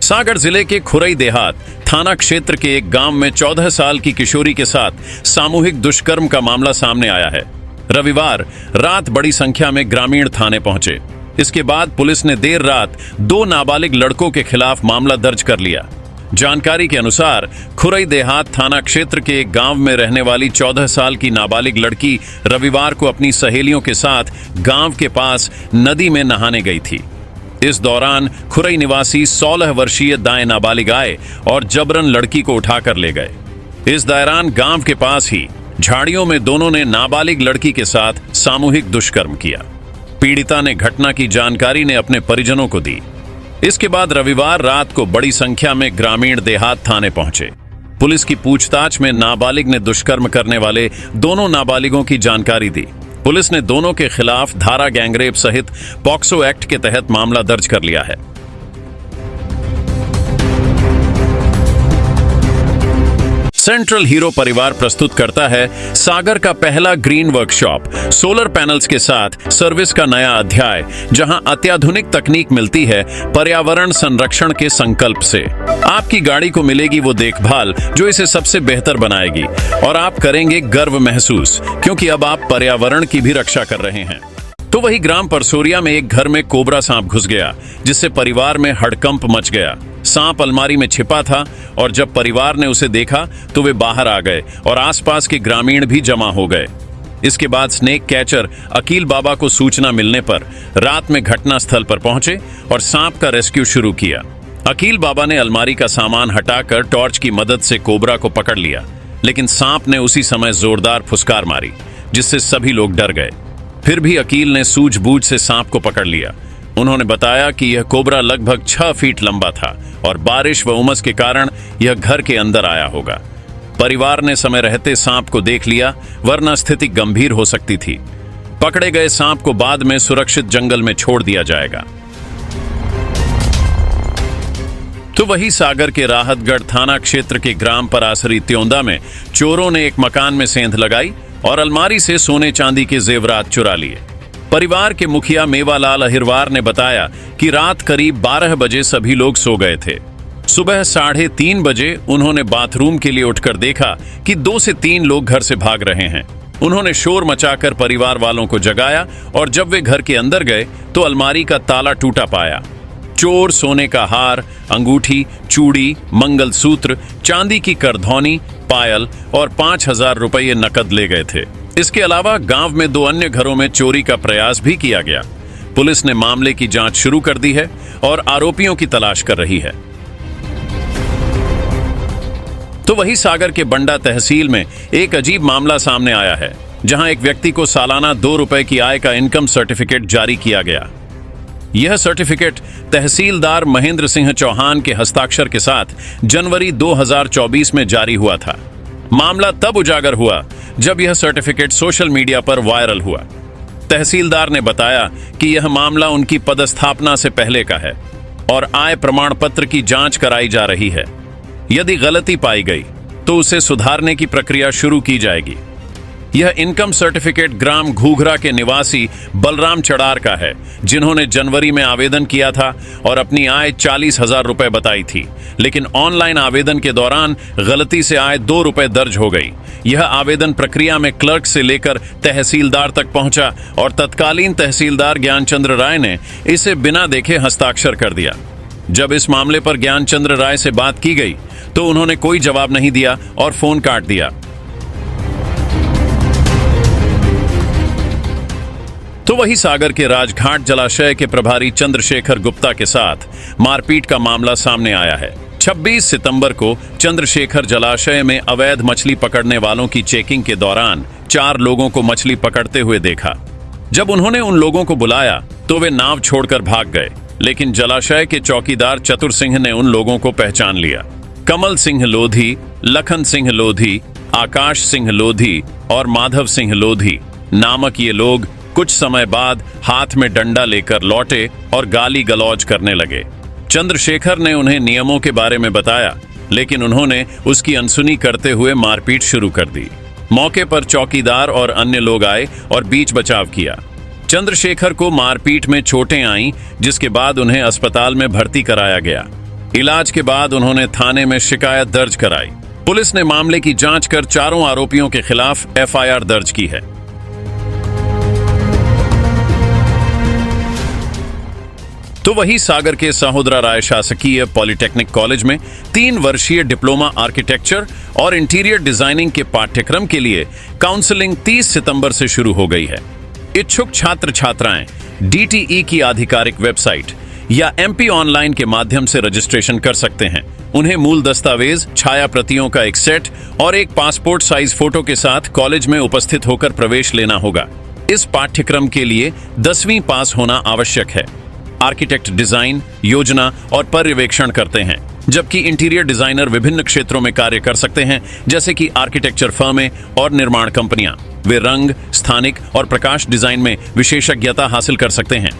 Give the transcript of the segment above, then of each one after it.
सागर जिले के खुरई देहात थाना क्षेत्र के एक गांव में 14 साल की किशोरी के साथ सामूहिक दुष्कर्म का मामला सामने आया है। रविवार रात बड़ी संख्या में ग्रामीण थाने पहुंचे। इसके बाद पुलिस ने देर रात 2 नाबालिग लड़कों के खिलाफ मामला दर्ज कर लिया। जानकारी के अनुसार खुरई देहात थाना क्षेत्र के एक गांव में रहने वाली 14 साल की नाबालिग लड़की रविवार को अपनी सहेलियों के साथ गांव के पास नदी में नहाने गई थी। इस दौरान खुरई निवासी 16 वर्षीय दाएं नाबालिग आए और जबरन लड़की को उठाकर ले गए। इस दौरान गांव के पास ही झाड़ियों में दोनों ने नाबालिग लड़की के साथ सामूहिक दुष्कर्म किया। पीड़िता ने घटना की जानकारी ने अपने परिजनों को दी। इसके बाद रविवार रात को बड़ी संख्या में ग्रामीण देहात थाने पहुंचे। पुलिस की पूछताछ में नाबालिग ने दुष्कर्म करने वाले दोनों नाबालिगों की जानकारी दी। पुलिस ने दोनों के खिलाफ धारा गैंगरेप सहित पॉक्सो एक्ट के तहत मामला दर्ज कर लिया है। सेंट्रल हीरो परिवार प्रस्तुत करता है सागर का पहला ग्रीन वर्कशॉप, सोलर पैनल्स के साथ सर्विस का नया अध्याय, जहां अत्याधुनिक तकनीक मिलती है पर्यावरण संरक्षण के संकल्प से। आपकी गाड़ी को मिलेगी वो देखभाल जो इसे सबसे बेहतर बनाएगी और आप करेंगे गर्व महसूस, क्योंकि अब आप पर्यावरण की भी रक्षा कर रहे हैं। तो वही ग्राम परसोरिया में एक घर में कोबरा सांप घुस गया, जिससे परिवार में हड़कंप मच गया। सांप अलमारी में छिपा था और जब परिवार ने उसे देखा तो वे बाहर आ गए और आसपास के ग्रामीण भी जमा हो गए। इसके बाद स्नेक कैचर अकील बाबा को सूचना मिलने पर रात में घटनास्थल पर पहुंचे और सांप का रेस्क्यू शुरू किया। अकील बाबा ने अलमारी का सामान हटाकर टॉर्च की मदद से कोबरा को पकड़ लिया, लेकिन सांप ने उसी समय जोरदार फुसकार मारी, जिससे सभी लोग डर गए। फिर भी अकील ने सूझबूझ से सांप को पकड़ लिया। उन्होंने बताया कि यह कोबरा लगभग 6 फीट लंबा था और बारिश व उमस के कारण यह घर के अंदर आया होगा। परिवार ने समय रहते सांप को देख लिया, वरना स्थिति गंभीर हो सकती थी। पकड़े गए सांप को बाद में सुरक्षित जंगल में छोड़ दिया जाएगा। तो वही सागर के राहतगढ़ थाना क्षेत्र के ग्राम परासरी त्योंदा में चोरों ने एक मकान में सेंध लगाई और अलमारी से सोने चांदी के जेवरात चुरा लिए। परिवार के मुखिया मेवालाल अहिरवार ने बताया कि रात करीब 12 बजे सभी लोग सो गए थे। सुबह 3:30 बजे उन्होंने बाथरूम के लिए उठकर देखा कि 2 से 3 लोग घर से भाग रहे हैं। उन्होंने शोर मचाकर परिवार वालों को जगाया और जब वे घर के अंदर गए तो अलमारी का ताला टूटा पाया। चोर सोने का हार, अंगूठी, चूड़ी, मंगलसूत्र, चांदी की करधौनी, पायल और 5,000 रुपये नकद ले गए थे। इसके अलावा गांव में 2 अन्य घरों में चोरी का प्रयास भी किया गया। पुलिस ने मामले की जांच शुरू कर दी है और आरोपियों की तलाश कर रही है। तो वही सागर के बंडा तहसील में एक अजीब मामला सामने आया है, जहां एक व्यक्ति को सालाना 2 रुपए की आय का इनकम सर्टिफिकेट जारी किया गया। यह सर्टिफिकेट तहसीलदार महेंद्र सिंह चौहान के हस्ताक्षर के साथ जनवरी 2024 में जारी हुआ था। मामला तब उजागर हुआ जब यह सर्टिफिकेट सोशल मीडिया पर वायरल हुआ। तहसीलदार ने बताया कि यह मामला उनकी पदस्थापना से पहले का है और आय प्रमाण पत्र की जांच कराई जा रही है। यदि गलती पाई गई तो उसे सुधारने की प्रक्रिया शुरू की जाएगी। यह इनकम सर्टिफिकेट ग्राम घूघरा के निवासी बलराम चड़ार का है, जिन्होंने जनवरी में आवेदन किया था और अपनी आय 40,000 रुपए बताई थी, लेकिन ऑनलाइन आवेदन के दौरान गलती से आय 2 रुपए दर्ज हो गई। यह आवेदन प्रक्रिया में क्लर्क से लेकर तहसीलदार तक पहुंचा और तत्कालीन तहसीलदार ज्ञानचंद्र राय ने इसे बिना देखे हस्ताक्षर कर दिया। जब इस मामले पर ज्ञानचंद्र राय से बात की गई तो उन्होंने कोई जवाब नहीं दिया और फोन काट दिया। तो वही सागर के राजघाट जलाशय के प्रभारी चंद्रशेखर गुप्ता के साथ मारपीट का मामला सामने आया है। 26 सितंबर को चंद्रशेखर जलाशय में अवैध मछली पकड़ने वालों की चेकिंग के दौरान 4 लोगों को मछली पकड़ते हुए देखा। जब उन्होंने उन लोगों को बुलाया तो वे नाव छोड़कर भाग गए, लेकिन जलाशय के चौकीदार चतुर सिंह ने उन लोगों को पहचान लिया। कमल सिंह लोधी, लखन सिंह लोधी, आकाश सिंह लोधी और माधव सिंह लोधी नामक ये लोग कुछ समय बाद हाथ में डंडा लेकर लौटे और गाली गलौज करने लगे। चंद्रशेखर ने उन्हें नियमों के बारे में बताया, लेकिन उन्होंने उसकी अनसुनी करते हुए मारपीट शुरू कर दी। मौके पर चौकीदार और अन्य लोग आए और बीच बचाव किया। चंद्रशेखर को मारपीट में चोटें आईं, जिसके बाद उन्हें अस्पताल में भर्ती कराया गया। इलाज के बाद उन्होंने थाने में शिकायत दर्ज कराई। पुलिस ने मामले की जांच कर चारों आरोपियों के खिलाफ एफआईआर दर्ज की है। तो वही सागर के सहोदरा राय शासकीय पॉलिटेक्निक कॉलेज में 3 वर्षीय डिप्लोमा आर्किटेक्चर और इंटीरियर डिजाइनिंग के पाठ्यक्रम के लिए काउंसलिंग 30 सितंबर से शुरू हो गई है। इच्छुक छात्र छात्राएं DTE की आधिकारिक वेबसाइट या MP ऑनलाइन के माध्यम से रजिस्ट्रेशन कर सकते हैं। उन्हें मूल दस्तावेज, छाया प्रतियों का एक सेट और एक पासपोर्ट साइज फोटो के साथ कॉलेज में उपस्थित होकर प्रवेश लेना होगा। इस पाठ्यक्रम के लिए 10वीं पास होना आवश्यक है। आर्किटेक्ट डिजाइन, योजना और पर्यवेक्षण करते हैं, जबकि इंटीरियर डिजाइनर विभिन्न क्षेत्रों में कार्य कर सकते हैं, जैसे कि आर्किटेक्चर फर्में और निर्माण कंपनियां। वे रंग, स्थानिक और प्रकाश डिजाइन में विशेषज्ञता हासिल कर सकते हैं।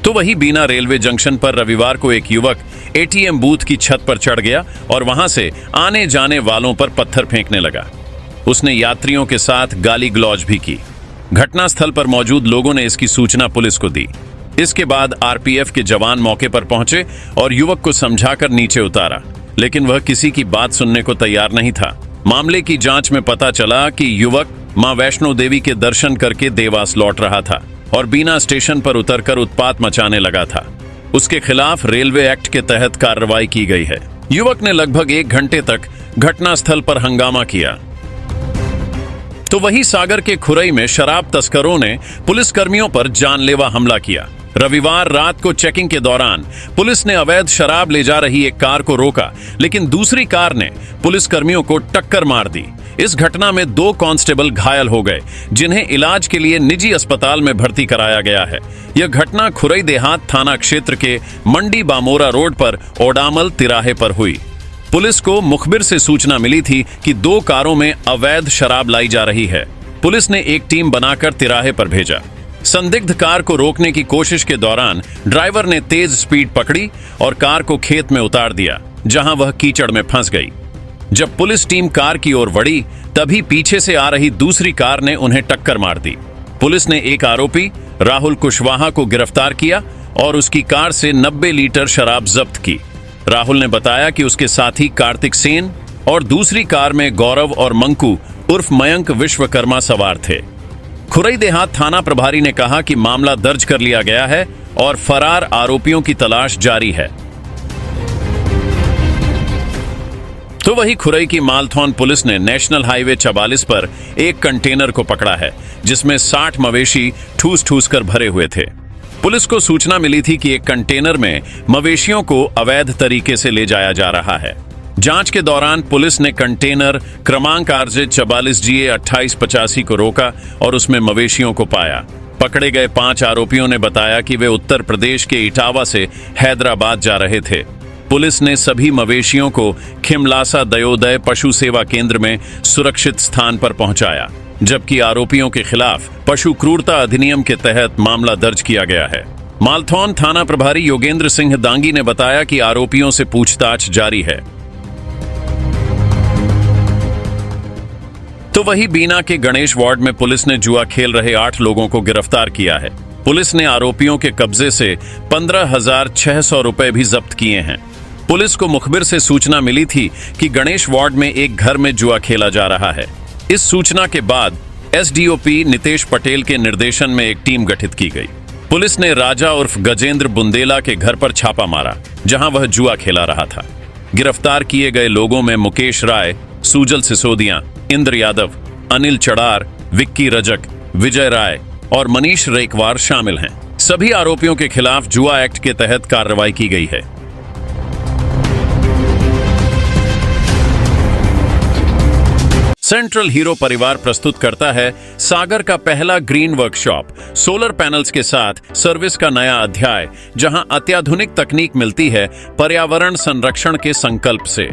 तो वही बीना रेलवे जंक्शन पर रविवार को एक युवक ATM बूथ की छत पर चढ़ गया और वहां से आने जाने वालों पर पत्थर फेंकने लगा। उसने यात्रियों के साथ गाली गलौज भी की। घटनास्थल पर मौजूद लोगों ने इसकी सूचना पुलिस को दी। इसके बाद RPF के जवान मौके पर पहुंचे और युवक को समझाकर नीचे उतारा, लेकिन वह किसी की बात सुनने को तैयार नहीं था। मामले की जांच में पता चला कि युवक मां वैष्णो देवी के दर्शन करके देवास लौट रहा था और बीना स्टेशन पर उतरकर उत्पात मचाने लगा था। उसके खिलाफ रेलवे एक्ट के तहत कार्रवाई की गई है। युवक ने लगभग 1 घंटे तक घटनास्थल पर हंगामा किया। तो वही सागर के खुरई में शराब तस्करों ने पुलिसकर्मियों पर जानलेवा हमला किया। रविवार रात को चेकिंग के दौरान पुलिस ने अवैध शराब ले जा रही एक कार को रोका, लेकिन दूसरी कार ने पुलिसकर्मियों को टक्कर मार दी। इस घटना में 2 कांस्टेबल घायल हो गए, जिन्हें इलाज के लिए निजी अस्पताल में भर्ती कराया गया है। यह घटना खुरई देहात थाना क्षेत्र के मंडी बामोरा रोड पर ओडामल तिराहे पर हुई। पुलिस को मुखबिर से सूचना मिली थी कि 2 कारों में अवैध शराब लाई जा रही है। पुलिस ने एक टीम बनाकर तिराहे पर भेजा। संदिग्ध कार को रोकने की कोशिश के दौरान ड्राइवर ने तेज स्पीड पकड़ी और कार को खेत में उतार दिया, जहां वह कीचड़ में फंस गई। जब पुलिस टीम कार की ओर बढ़ी, तभी पीछे से आ रही दूसरी कार ने उन्हें टक्कर मार दी। पुलिस ने एक आरोपी राहुल कुशवाहा को गिरफ्तार किया और उसकी कार से 90 लीटर शराब जब्त की। राहुल ने बताया कि उसके साथी कार्तिक सेन और दूसरी कार में गौरव और मंकू उर्फ मयंक विश्वकर्मा सवार थे। खुरई देहात थाना प्रभारी ने कहा कि मामला दर्ज कर लिया गया है और फरार आरोपियों की तलाश जारी है। तो वही खुरई की मालथौन पुलिस ने नेशनल हाईवे 44 पर एक कंटेनर को पकड़ा है, जिसमें 60 मवेशी ठूस ठूस कर भरे हुए थे। पुलिस को सूचना मिली थी कि एक कंटेनर में मवेशियों को अवैध तरीके से ले जाया जा रहा है। जांच के दौरान पुलिस ने कंटेनर क्रमांक RJ 44GA 2885 को रोका और उसमें मवेशियों को पाया। पकड़े गए 5 आरोपियों ने बताया कि वे उत्तर प्रदेश के इटावा से हैदराबाद जा रहे थे। पुलिस ने सभी मवेशियों को खिमलासा दयोदय पशु सेवा केंद्र में सुरक्षित स्थान पर पहुंचाया, जबकि आरोपियों के खिलाफ पशु क्रूरता अधिनियम के तहत मामला दर्ज किया गया है। मालथौन थाना प्रभारी योगेंद्र सिंह दांगी ने बताया कि आरोपियों से पूछताछ जारी है। तो वही बीना के गणेश वार्ड में पुलिस ने जुआ खेल रहे 8 लोगों को गिरफ्तार किया है। पुलिस ने आरोपियों के कब्जे से 15,600 रुपए भी जब्त किए हैं। पुलिस को मुखबिर से सूचना मिली थी कि गणेश वार्ड में एक घर में जुआ खेला जा रहा है। इस सूचना के बाद SDOP नितेश पटेल के निर्देशन में एक टीम गठित की गई। पुलिस ने राजा उर्फ गजेंद्र बुंदेला के घर पर छापा मारा, जहां वह जुआ खेला रहा था। गिरफ्तार किए गए लोगों में मुकेश राय, सुजल सिसोदिया, इंद्र यादव, अनिल चड़ार, विक्की रजक, विजय राय और मनीष रेकवार शामिल हैं। सभी आरोपियों के खिलाफ जुआ एक्ट के तहत कार्रवाई की गई है। सेंट्रल हीरो परिवार प्रस्तुत करता है सागर का पहला ग्रीन वर्कशॉप, सोलर पैनल्स के साथ सर्विस का नया अध्याय, जहां अत्याधुनिक तकनीक मिलती है पर्यावरण संरक्षण के संकल्प से।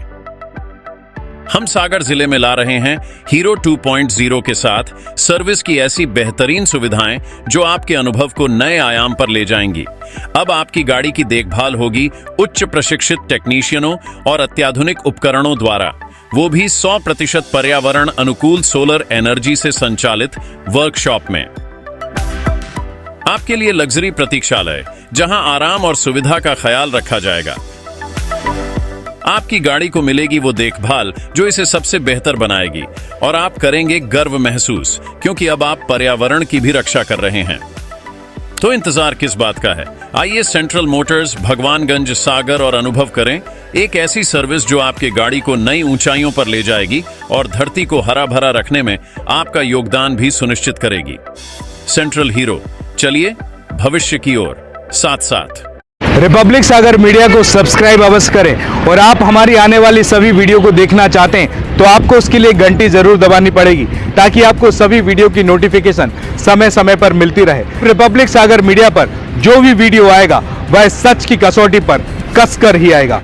हम सागर जिले में ला रहे हैं हीरो 2.0 के साथ सर्विस की ऐसी बेहतरीन सुविधाएं जो आपके अनुभव को नए आयाम पर ले जाएंगी। अब आपकी गाड़ी की देखभाल होगी उच्च प्रशिक्षित टेक्नीशियनों और अत्याधुनिक उपकरणों द्वारा, वो भी 100% पर्यावरण अनुकूल सोलर एनर्जी से संचालित वर्कशॉप में। आपके लिए लग्जरी प्रतीक्षालय, जहां आराम और सुविधा का ख्याल रखा जाएगा। आपकी गाड़ी को मिलेगी वो देखभाल जो इसे सबसे बेहतर बनाएगी और आप करेंगे गर्व महसूस, क्योंकि अब आप पर्यावरण की भी रक्षा कर रहे हैं। तो इंतजार किस बात का है? आइए सेंट्रल मोटर्स, भगवानगंज, सागर और अनुभव करें एक ऐसी सर्विस जो आपके गाड़ी को नई ऊंचाइयों पर ले जाएगी और धरती को हरा भरा रखने में आपका योगदान भी सुनिश्चित करेगी। सेंट्रल हीरो, चलिए भविष्य की ओर साथ साथ। रिपब्लिक सागर मीडिया को सब्सक्राइब अवश्य करें और आप हमारी आने वाली सभी वीडियो को देखना चाहते हैं तो आपको उसके लिए घंटी जरूर दबानी पड़ेगी ताकि आपको सभी वीडियो की नोटिफिकेशन समय समय पर मिलती रहे। रिपब्लिक सागर मीडिया पर जो भी वीडियो आएगा वह सच की कसौटी पर कसकर ही आएगा।